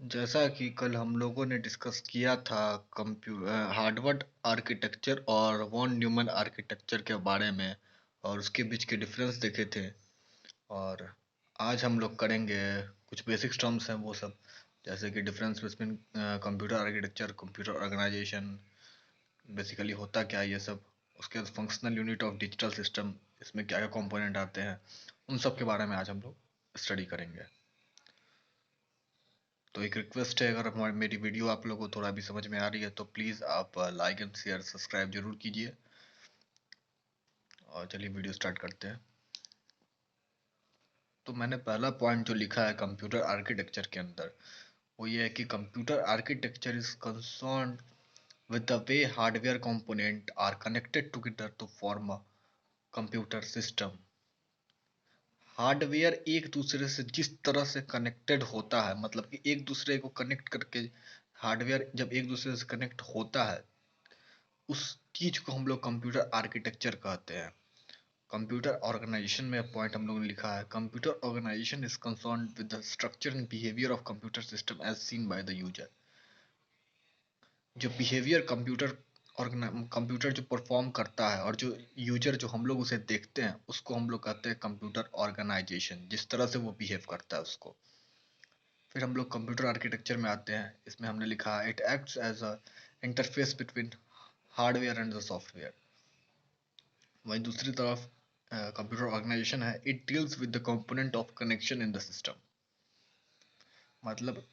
जैसा कि कल हम लोगों ने डिस्कस किया था हार्वर्ड आर्किटेक्चर और वॉन न्यूमन आर्किटेक्चर के बारे में और उसके बीच के डिफरेंस देखे थे। और आज हम लोग करेंगे कुछ बेसिक टर्म्स हैं वो सब, जैसे कि difference between computer architecture, computer organization, basically होता क्या है ये सब। उसके बाद functional unit of digital system, इसमें क्या क्या कंपोनेंट आते हैं, उन सब के बारे में आज हम लोग स्टडी करेंगे। तो एक रिक्वेस्ट है, अगर हमारी मेरी वीडियो आप लोगों को थोड़ा भी समझ में आ रही है तो प्लीज़ आप लाइक एंड शेयर सब्सक्राइब जरूर कीजिए। और चलिए वीडियो स्टार्ट करते हैं। तो मैंने पहला पॉइंट जो लिखा है कंप्यूटर आर्किटेक्चर के अंदर, वो ये है कि computer architecture is concern with the way hardware components are connected together to form a computer system। Hardware एक दूसरे से जिस तरह से कनेक्टेड होता है, मतलब कि एक दूसरे को कनेक्ट करके, हार्डवेयर जब एक दूसरे से कनेक्ट होता है उस चीज को हम लोग कंप्यूटर आर्किटेक्चर कहते हैं। कंप्यूटर ऑर्गेनाइजेशन में पॉइंट हम लोगों ने लिखा है, computer organization is concern with the structure and behaviour of computer system as seen by the user. जो बिहेवियर कंप्यूटर जो परफॉर्म करता है और जो यूजर जो हम लोग उसे देखते हैं उसको हम लोग कहते हैं कंप्यूटर ऑर्गेनाइजेशन, जिस तरह से वो बिहेव करता है उसको। फिर हम लोग कंप्यूटर आर्किटेक्चर में आते हैं। इसमें हमने लिखा है, it acts as a interface between hardware and the software. वहीं दूसरी तरफ कंप्यूटर ऑर्गेनाइजेशन है, it deals with the component of connection in the system. मतलब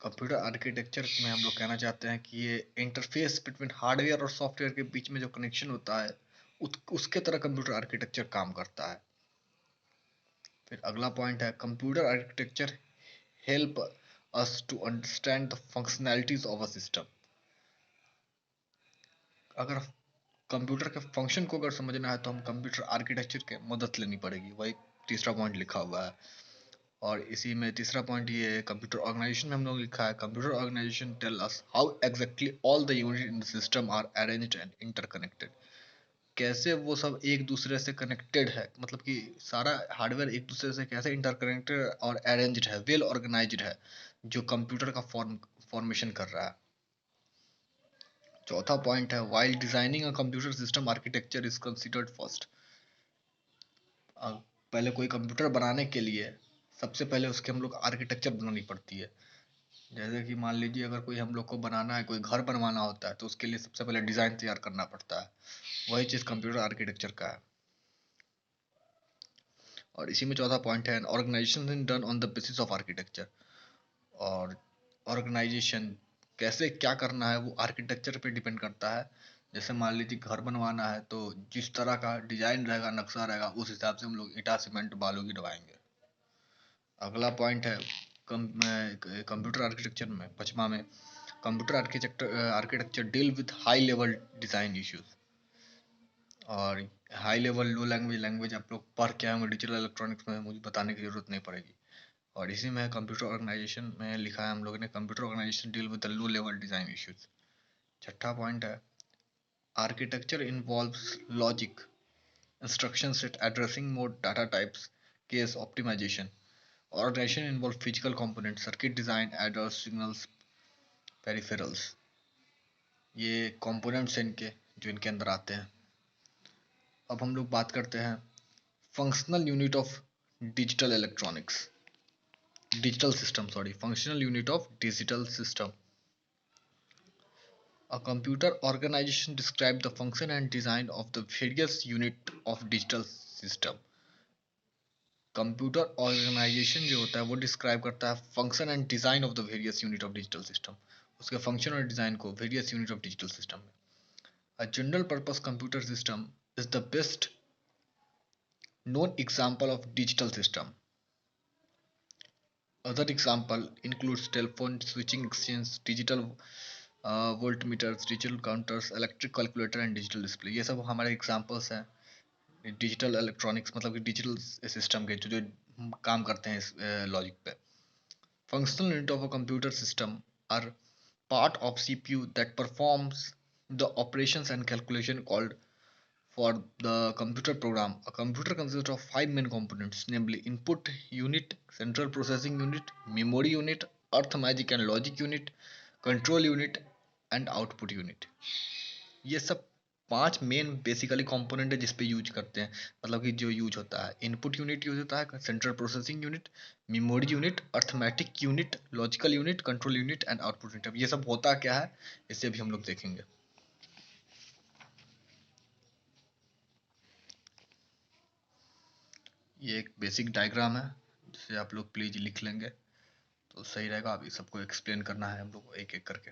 कंप्यूटर आर्किटेक्चर में हम लोग कहना चाहते हैं कि ये इंटरफेस बिटवीन हार्डवेयर और सॉफ्टवेयर के बीच में जो कनेक्शन होता है उसके तरह कंप्यूटर आर्किटेक्चर काम करता है। फिर अगला पॉइंट है, computer architecture help us to understand the functionalities of a system. अगर कंप्यूटर के फंक्शन को अगर समझना है तो हम कंप्यूटर आर्किटेक्चर की मदद लेनी पड़ेगी, वही तीसरा पॉइंट लिखा हुआ है। और इसी में तीसरा पॉइंट ये है, कंप्यूटर ऑर्गेनाइजेशन में हम लोग लिखा है, computer organization tell us how exactly all the unit in the system are arranged and interconnected. कैसे वो सब एक दूसरे से कनेक्टेड है, मतलब कि सारा हार्डवेयर एक दूसरे से कैसे इंटरकनेक्टेड और अरेंज्ड है, वेल ऑर्गेनाइज्ड है, जो कंप्यूटर का फॉर्मेशन कर रहा है। चौथा पॉइंट है, while designing a computer system architecture is considered first. पहले कोई कंप्यूटर बनाने के लिए सबसे पहले उसके हम लोग आर्किटेक्चर बनानी पड़ती है। जैसे कि मान लीजिए अगर कोई हम लोग को बनाना है, कोई घर बनवाना होता है तो उसके लिए सबसे पहले डिज़ाइन तैयार करना पड़ता है। वही चीज़ कंप्यूटर आर्किटेक्चर का है। और इसी में चौथा पॉइंट है, organization is done on the basis of architecture. और ऑर्गेनाइजेशन कैसे क्या करना है वो आर्किटेक्चर पे डिपेंड करता है। जैसे मान लीजिए घर बनवाना है तो जिस तरह का डिजाइन रहेगा, नक्शा रहेगा, उस हिसाब से हम लोग ईटा सीमेंट बालू की डलवाएंगे। अगला पॉइंट है, कंप्यूटर आर्किटेक्चर में पचमा में, computer architecture deal with high level design issues. और high level low language language आप लोग पढ़ के आए होंगे डिजिटल इलेक्ट्रॉनिक्स में, मुझे बताने की जरूरत नहीं पड़ेगी। और इसी में कंप्यूटर ऑर्गेनाइजेशन में लिखा है हम लोगों ने, computer organization deal with the low level design issues. छठा पॉइंट है, architecture involves logic instruction set addressing mode data types cache optimization. Organization involve physical component circuit design adders signals peripherals. ये components हैं इनके जो इनके अंदर आते हैं। अब हम लोग बात करते हैं functional unit of digital electronics, digital system sorry, functional unit of digital system. A computer organization describe the function and design of the various unit of digital system। Computer organisation जो होता है वो डिस्क्राइब करता है function and design of the various unit of digital system, उसके function और design को various unit of digital system में। A general purpose computer system is the best known example of digital system। Other example includes telephone switching exchange, digital voltmeters, digital counters, electric calculator and digital display। ये सब हमारे examples हैं digital electronics, मतलब कि digital system के जो जो काम करते हैं इस लॉजिक पे। Functional unit of a computer system are part of CPU that performs the operations and calculation called for the computer program। A computer consists of five main components, namely input unit, central processing unit, memory unit, arithmetic and logic unit, control unit and output unit. ये सब 5 main basically component है जिस पे use करते हैं, मतलब कि जो यूज होता है। इनपुट यूनिट यूज होता है, central processing unit, memory unit, arithmetic unit, logical unit, control unit and output unit. अब ये सब होता क्या है इसे भी हम लोग देखेंगे। ये एक बेसिक डायग्राम है जिसे आप लोग प्लीज लिख लेंगे तो सही रहेगा। अभी सबको एक्सप्लेन करना है हम लोग को एक एक करके।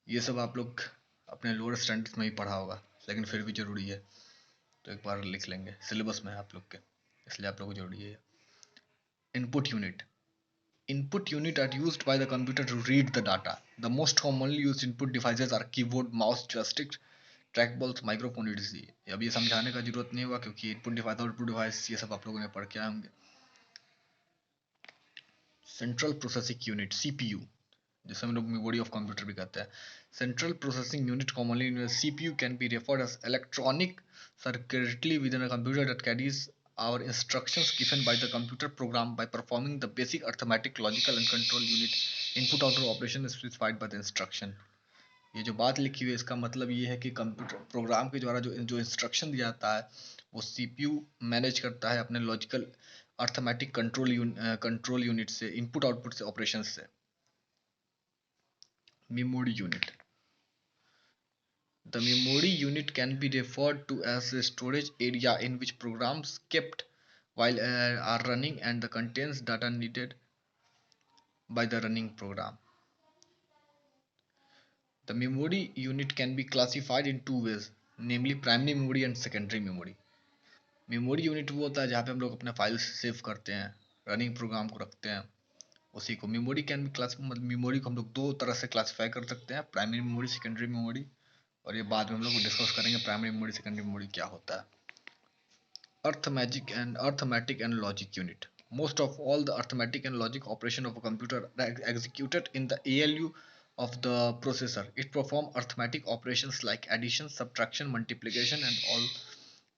ये सब आप लोग अपने लोअर स्टैंडर्ड्स में ही पढ़ा होगा, लेकिन फिर भी जरूरी है तो एक बार लिख लेंगे, सिलेबस में है आप लोग के, इसलिए आप लोग को जरूरी है। Input unit. Input unit are used by the computer to read the data. The most commonly used input devices are keyboard, mouse, joystick, trackballs, microphone etc. अब ये समझाने का जरूरत नहीं होगा क्योंकि इनपुट डिवाइस और आउटपुट डिवाइस ये सब आप लोगों ने पढ़ के आए होंगे। सेंट्रल प्रोसेसिंग यूनिट सीपीयू, जिसे हम लोग मेमोरी ऑफ कंप्यूटर भी कहते हैं। Central processing unit commonly known as CPU can be referred as electronic circuitry within a computer that carries our instructions given by the computer program by performing the basic arithmetic, logical and control unit input output operation is specified by the instruction। ये जो बात लिखी हुई है इसका मतलब ये है कि कंप्यूटर प्रोग्राम के द्वारा जो जो इंस्ट्रक्शन दिया जाता है वो सीपीयू मैनेज करता है अपने लॉजिकल अर्थमेटिक कंट्रोल यूनिट से, इनपुट आउटपुट से, ऑपरेशन से। Memory unit. The memory unit can be referred to as the storage area in which programs kept while are running and the contains data needed by the running program. The memory unit can be classified in two ways, namely primary memory and secondary memory. Memory unit वो होता है जहाँ पे हम लोग अपने files save करते हैं, रनिंग प्रोग्राम को रखते हैं, उसी को memory can be class. Memory को हम लोग दो तरह से क्लासीफाई कर सकते हैं, प्राइमरी मेमोरी, सेकेंडरी मेमोरी। और ये बाद में हम लोग डिस्कस करेंगे प्राइमरी मेमोरी सेकेंडरी मेमोरी क्या होता है। Arithmetic and logic unit. Most of all the arithmetic and logic operation of a computer are executed in the ALU of the processor. It performs arithmetic operations like addition, subtraction, multiplication and all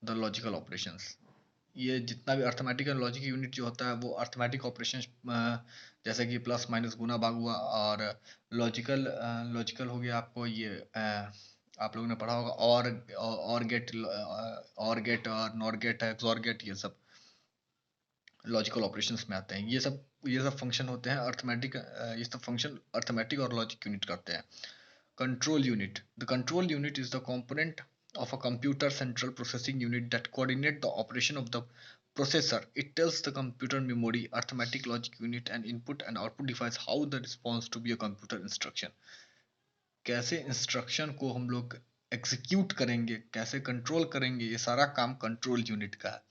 the logical operations. ये जितना भी arithmetic and logic unit जो होता है वो arithmetic operation जैसे कि plus minus गुना भाग हुआ, और लॉजिकल हो गया आपको ये आप लोगों ने पढ़ा होगा और गेट और नॉर गेट है, एक्सॉर गेट, ये सब लॉजिकल ऑपरेशंस में आते हैं। ये सब फंक्शन होते हैं अर्थमेटिक, ये सब फंक्शन अर्थमेटिक और लॉजिक यूनिट करते हैं। Control unit. The control unit is the component of a computer central processing unit that coordinate the operation of the processor. It tells the computer memory, arithmetic, logic unit and input and output device how the response to be a computer instruction. कैसे instruction को हम लोग execute करेंगे, कैसे control करेंगे, ये सारा काम कंट्रोल यूनिट का है।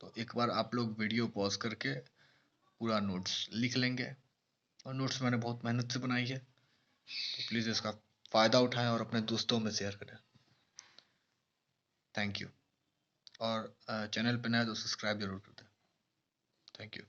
तो एक बार आप लोग वीडियो पॉज करके पूरा नोट्स लिख लेंगे, और नोट्स मैंने बहुत मेहनत से बनाई है तो प्लीज़ इसका फ़ायदा उठाएं और अपने दोस्तों में शेयर करें। Thank you. और चैनल पे नया तो सब्सक्राइब जरूर कर दें। Thank you.